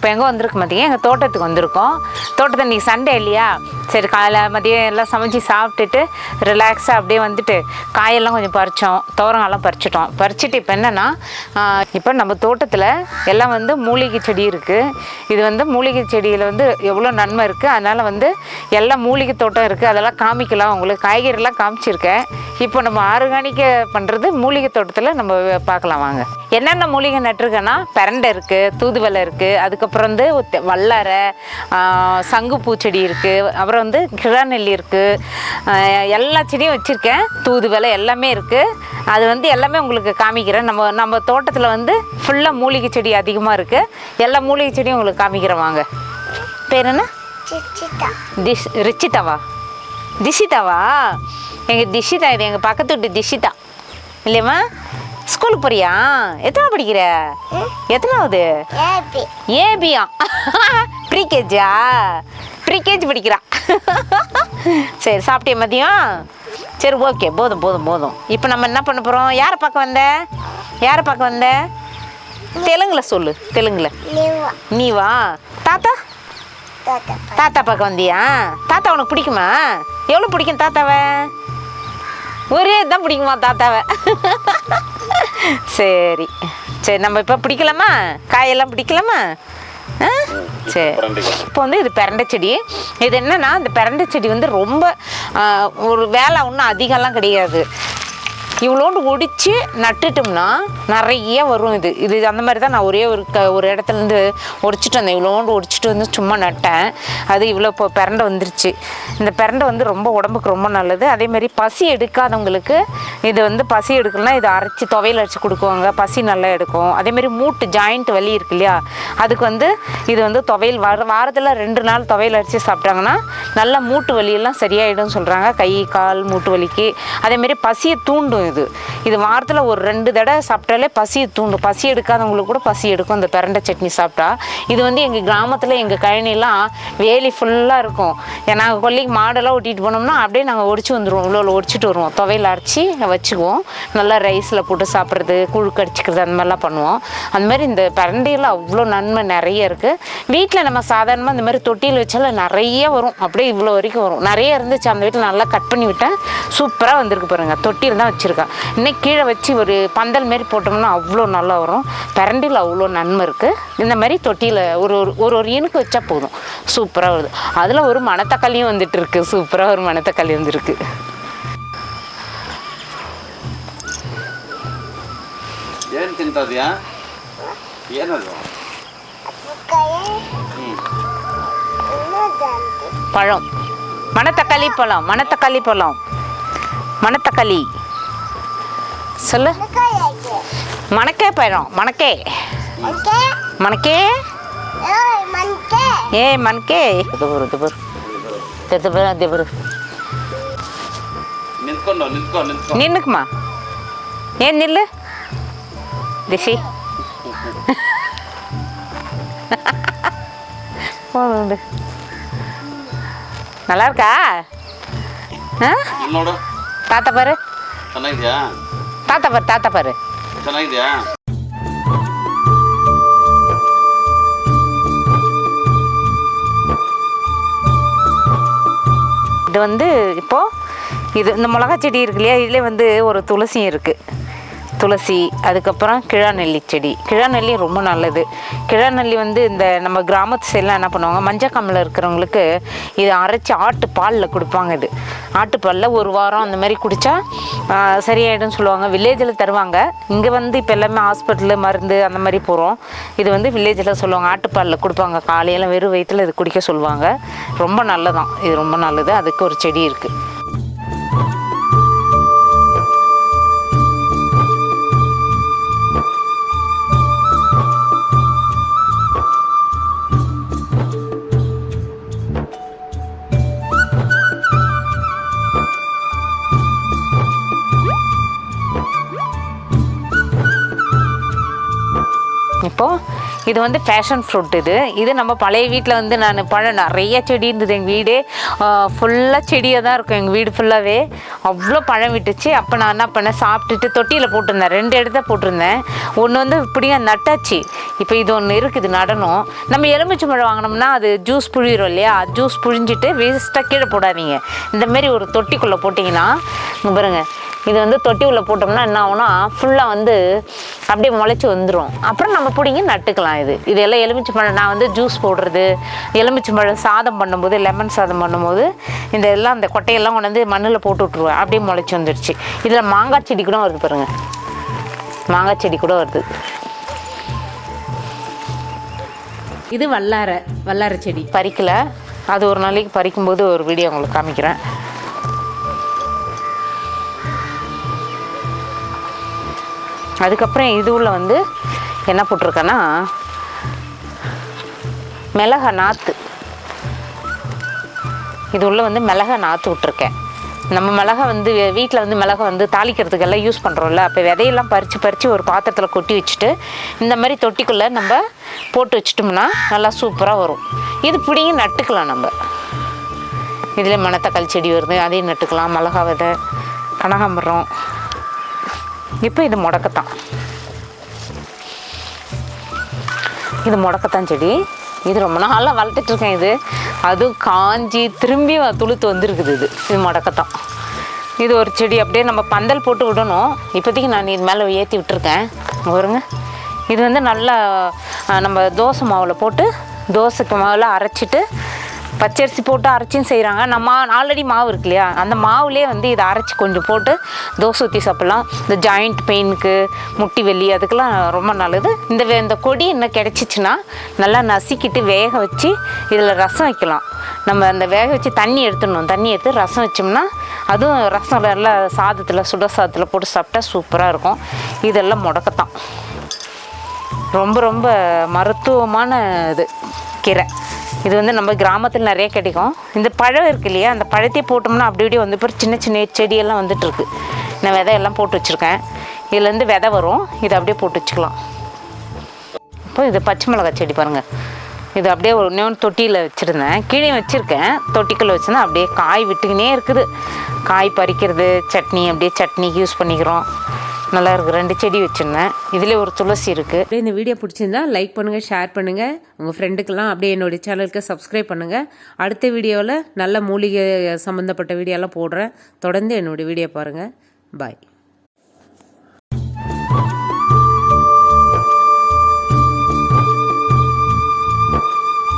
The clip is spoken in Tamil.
இப்போ எங்கே வந்திருக்கு பார்த்தீங்க, எங்கள் தோட்டத்துக்கு வந்திருக்கோம். தோட்டத்தை இன்றைக்கி சண்டே இல்லையா, சரி காலையில் மதியம் எல்லாம் சமைச்சி சாப்பிட்டுட்டு ரிலாக்ஸாக அப்படியே வந்துட்டு காயெல்லாம் கொஞ்சம் பறித்தோம், துவரங்காயெல்லாம் பறிச்சுட்டு இப்போ என்னென்னா, இப்போ நம்ம தோட்டத்தில் எல்லாம் வந்து மூலிகை செடி இருக்குது. இது வந்து மூலிகை செடியில் வந்து எவ்வளோ நன்மை இருக்குது. அதனால் வந்து எல்லாம் மூலிகை தோட்டம் இருக்குது, அதெல்லாம் காமிக்கலாம் உங்களுக்கு. காய்கறிலாம் காமிச்சிருக்கேன். இப்போ நம்ம ஆர்கானிக்க பண்ணுறது மூலிகை தோட்டத்தில் நம்ம பார்க்கலாம் வாங்க. என்னென்ன மூலிகை நட்டுருக்கேன்னா, பிரண்டை இருக்குது, தூதுவளை இருக்குது, அதுக்கப்புறம் வந்து வல்லாரை, சங்குப்பூச்செடி இருக்குது, அப்புறம் வந்து கிழநெல்லி இருக்குது, எல்லா செடியும் வச்சுருக்கேன். தூதுவளை எல்லாமே இருக்குது. அது வந்து எல்லாமே உங்களுக்கு காமிக்கிறேன். நம்ம தோட்டத்தில் வந்து ஃபுல்லாக மூலிகை செடி அதிகமாக இருக்குது. எல்லா மூலிகை செடியும் உங்களுக்கு காமிக்கிறேன் வாங்க. பேர் என்ன? ரிச்சிதாவா? திஷிதாவா? எங்கள் திஷிதா, இது எங்கள் பக்கத்து வீட்டு திஷிதா இல்லையம்மா? ஸ்கூலுக்கு போறியா? எத்தனை படிக்கிற? எத்தனாவது? ஏபியா? ப்ரீகேஜா? ப்ரீகேஜி படிக்கிறா. சரி, சாப்பிட்டியா மதியம்? சரி, ஓகே, போதும். இப்போ நம்ம என்ன பண்ண போகிறோம்? யாரை பார்க்க வந்த? தெலுங்குல சொல்லு. தெலுங்குல நீ வா. தாத்தா பார்க்க வந்தியா? தாத்தா உனக்கு பிடிக்குமா? எவ்வளோ பிடிக்கும் தாத்தாவை? ஒரே தான் பிடிக்குமா தாத்தாவை? சரி, நம்ம இப்போ பிடிக்கலாமா? காயெல்லாம் பிடிக்கலாமா? சரி, இப்போ வந்து இது பிரண்டை செடி. இது என்னன்னா, இந்த பிரண்டை செடி வந்து ரொம்ப ஒரு வேலை ஒன்றும் அதிகம்லாம் கிடையாது. இவ்வளோண்டு ஒடிச்சு நட்டுட்டோம்னா நிறைய வரும். இது அந்த மாதிரி தான் நான் ஒரே ஒரு இடத்துலேருந்து ஒடிச்சிட்டு வந்தேன். இவ்வளோண்டு ஒடிச்சிட்டு வந்து சும்மா நட்டேன். அது இவ்வளோ இப்போ பிரண்டை வந்துருச்சு. இந்த பிரண்டை வந்து ரொம்ப உடம்புக்கு ரொம்ப நல்லது. அதேமாதிரி பசி எடுக்காதவங்களுக்கு இது வந்து பசி எடுக்கலன்னா இதை அரைச்சி துவையல் அரைச்சி கொடுக்குவாங்க. பசி நல்லா எடுக்கும். அதேமாதிரி மூட்டு ஜாயிண்ட் வலி இருக்கு இல்லையா, அதுக்கு வந்து இது வந்து துவையல் வாரத்தில் 2 நாள் துவையல் அரைச்சி சாப்பிட்டாங்கன்னா நல்லா மூட்டு வலியெல்லாம் சரியாயிடும் சொல்கிறாங்க. கை கால் மூட்டு வலிக்கு. அதேமாரி பசியை தூண்டும். இது வாரத்தில் ஒரு 2 தடவை சாப்பிட்டாலே பசியை தூண்டும். பசி எடுக்காதவங்களுக்கு கூட பசி எடுக்கும் இந்த பிரண்டை சட்னி சாப்பிட்டா. இது வந்து எங்கள் கிராமத்தில் எங்கள் கழனிலாம் வேலி ஃபுல்லாக இருக்கும். நாங்கள் கொல்லிக்கு மாடெல்லாம் ஓட்டிகிட்டு போனோம்னா அப்படியே நாங்கள் ஒடிச்சு வந்துடுவோம். இவ்வளோ ஒடிச்சிட்டு வருவோம். துவையில் அரைச்சி வச்சுக்குவோம். நல்லா ரைஸில் போட்டு சாப்பிட்றது, குழு கடிச்சிக்கிறது, அந்த மாதிரிலாம் பண்ணுவோம். அந்த மாதிரி இந்த பிரண்டையில் அவ்வளோ நன்மை நிறைய இருக்குது. வீட்டில் நம்ம சாதாரணமாக இந்த மாதிரி தொட்டியில் வச்சாலும் நிறைய வரும். அப்படியே இவ்வளோ வரைக்கும் வரும். நிறைய இருந்துச்சு. அந்த வீட்டில் நல்லா கட் பண்ணி விட்டேன். சூப்பராக வந்திருக்கு பாருங்கள். தொட்டியில் தான் வச்சுருக்கேன். இன்னைக்கு கீழே வச்சு ஒரு பந்தல் மாரி போட்டோம்னா அவ்வளோ நல்லா வரும். பிரண்டையில் அவ்வளோ நன்மை இருக்குது. இந்த மாதிரி தொட்டியில் ஒரு இனுக்கு வச்சா போதும், சூப்பராக வருது. அதில் ஒரு மணத்தக்காளியும் வந்துட்டு இருக்கு. சூப்பராக ஒரு மணத்தக்காளி வந்துருக்கு. பழம், மணத்தக்காளி பழம், மணத்தக்காளி சொல்லு. மணக்கே பழம், மணக்கே ஏ மணக்கே. நின்னுக்குமா? ஏன் நில்லு திஷி. நல்லா இருக்கா? தாத்தா பாரு, தாத்தா பாரு. இது வந்து இப்போது இந்த மிளகா செடி இருக்கு இல்லையா, இதில் வந்து ஒரு துளசியும் இருக்குது. துளசி, அதுக்கப்புறம் கிழநெல்லி செடி. கிழநெல்லி ரொம்ப நல்லது. கிழநெல்லி வந்து இந்த நம்ம கிராமத்து சைடெலாம் என்ன பண்ணுவாங்க, மஞ்சக்காமலை இருக்கிறவங்களுக்கு இதை அரைச்சி ஆட்டு பாலில் கொடுப்பாங்க. இது ஆட்டுப்பாலில் 1 வாரம் அந்த மாதிரி குடித்தா சரியாயிடும்னு சொல்லுவாங்க. வில்லேஜில் தருவாங்க. இங்கே வந்து இப்போ எல்லாமே ஹாஸ்பிட்டலு மருந்து அந்த மாதிரி போகிறோம். இது வந்து வில்லேஜில் சொல்லுவாங்க, ஆட்டுப்பாலில் கொடுப்பாங்க. காலையில் வெறும் வயிற்றில் இது குடிக்க சொல்லுவாங்க. ரொம்ப நல்லதான், இது ரொம்ப நல்லது. அதுக்கு ஒரு செடி இருக்குது. இப்போது இது வந்து பேஷன் ஃப்ரூட். இது நம்ம பழைய வீட்டில் வந்து நான் பழம் நிறைய செடி இருந்தது. எங்கள் வீடே ஃபுல்லாக செடியாக தான் இருக்கும். எங்கள் வீடு ஃபுல்லாகவே அவ்வளோ பழம் விட்டுச்சு. அப்போ நான் என்ன பண்ணேன், சாப்பிட்டுட்டு தொட்டியில் போட்டிருந்தேன். 2 இடத்த போட்டிருந்தேன். ஒன்று வந்து இப்படிங்க நட்டாச்சு. இப்போ இது ஒன்று இருக்குது நடனம். நம்ம எலுமிச்சை பழம் வாங்கினோம்னா அது ஜூஸ் புழிகிறோம் இல்லையா, ஜூஸ் புழிஞ்சிட்டு வேஸ்ட்டாக கீழே போடாதீங்க. இந்தமாரி ஒரு தொட்டிக்குள்ளே போட்டிங்கன்னா இங்கே பாருங்கள், இது வந்து தொட்டி உள்ள போட்டோம்னா என்ன ஆகும்னா ஃபுல்லாக வந்து அப்படியே முளைச்சி வந்துடும். அப்புறம் நம்ம பிடிங்கி நட்டுக்கலாம். இதெல்லாம் எலுமிச்சை பழம் நான் வந்து ஜூஸ் போடுறது, எலுமிச்சை பழம் சாதம் பண்ணும்போது, லெமன் சாதம் பண்ணும்போது எல்லாம் அந்த கொட்டையெல்லாம் கொண்டு வந்து மண்ணில் போட்டு விட்ருவேன். அப்படியே முளைச்சி வந்துடுச்சு. இதில் மாங்காய் செடி கூட வருது பாருங்கள், மாங்காய் செடி கூட வருது. இது வல்லார செடி பறிக்கலை, அது ஒரு நாளைக்கு பறிக்கும்போது ஒரு வீடியோ உங்களுக்கு காமிக்கிறேன். அதுக்கப்புறம் இது உள்ள வந்து என்ன போட்டிருக்கேன்னா மிளகா நாற்று. இது உள்ள வந்து மிளகா நாற்று விட்ருக்கேன். நம்ம மிளகா வந்து வீட்டில் வந்து மிளகா வந்து தாளிக்கிறதுக்கெல்லாம் யூஸ் பண்ணுறோம்ல, அப்போ விதையெல்லாம் பறித்து ஒரு பாத்திரத்தில் கொட்டி வச்சுட்டு இந்த மாதிரி தொட்டிக்குள்ளே நம்ம போட்டு வச்சிட்டோம்னா நல்லா சூப்பராக வரும். இது பிடிங்கி நட்டுக்கலாம். நம்ம இதில் மணத்தக்காளி செடி வருது, அதையும் நட்டுக்கலாம். மிளகா விதை, கனகாம்பரம். இப்போ இது முடக்கத்தான், இது முடக்கத்தான் செடி. இது ரொம்ப நாளாக வளர்த்துட்ருக்கேன். அதுவும் காஞ்சி திரும்பி துளுத்து வந்துருக்குது. இது முடக்கத்தான். இது ஒரு செடி அப்படியே நம்ம பந்தல் போட்டு விடணும். இப்போதைக்கு நான் இது மேலே ஏற்றி விட்டுருக்கேன். பாருங்க, இது வந்து நல்லா நம்ம தோசை மாவில் போட்டு, தோசைக்கு மாவில் அரைச்சிட்டு பச்சரிசி போட்டு அரைச்சியும் செய்கிறாங்க. நம்ம ஆல்ரெடி மாவு இருக்கு இல்லையா, அந்த மாவுலேயே வந்து இதை அரைச்சி கொஞ்சம் போட்டு தோசை ஊற்றி சாப்பிட்லாம். இந்த ஜாயிண்ட் பெயினுக்கு, முட்டி வெள்ளி, அதுக்கெல்லாம் ரொம்ப நல்லது. இந்த கொடி இன்னும் கிடச்சிச்சின்னா நல்லா நசுக்கிட்டு வேக வச்சு இதில் ரசம் வைக்கலாம். நம்ம அந்த வேக வச்சு தண்ணி எடுத்துடணும். தண்ணி எடுத்து ரசம் வச்சோம்னா அதுவும் ரசம் நல்லா சாதத்தில், சுட சாதத்தில் போட்டு சாப்பிட்டா சூப்பராக இருக்கும். இதெல்லாம் முடக்கத்தான். ரொம்ப ரொம்ப மருத்துவமான கீரை. இது வந்து நம்ம கிராமத்தில் நிறைய கிடைக்கும். இந்த பழம் இருக்கு இல்லையா, அந்த பழத்தையே போட்டோம்னா அப்படி இப்படி வந்து இப்போ சின்ன சின்ன செடியெல்லாம் வந்துட்டுருக்கு. நான் விதையெல்லாம் போட்டு வச்சுருக்கேன். இதுலேருந்து விதை வரும், இதை அப்படியே போட்டு வச்சுக்கலாம். இப்போ இது பச்சை மிளகாய் செடி பாருங்கள். இது அப்படியே இன்னொன்று தொட்டியில் வச்சுருந்தேன், கீழே வச்சுருக்கேன். தொட்டிக்குள்ளே வச்சுருந்தேன். அப்படியே காய் விட்டுக்கினே இருக்குது. காய் பறிக்கிறது, சட்னி, அப்படியே சட்னிக்கு யூஸ் பண்ணிக்கிறோம். நல்லா இருக்குது. 2 செடி வச்சுருந்தேன். இதில் ஒரு துளசி இருக்குது. இந்த வீடியோ பிடிச்சிருந்தா லைக் பண்ணுங்கள், ஷேர் பண்ணுங்கள். உங்கள் ஃப்ரெண்டுக்கெல்லாம் அப்படியே என்னுடைய சேனலுக்கு சப்ஸ்கிரைப் பண்ணுங்கள். அடுத்த வீடியோவில் நல்ல மூலிகை சம்மந்தப்பட்ட வீடியோலாம் போடுறேன். தொடர்ந்து என்னுடைய வீடியோ பாருங்கள். பாய்.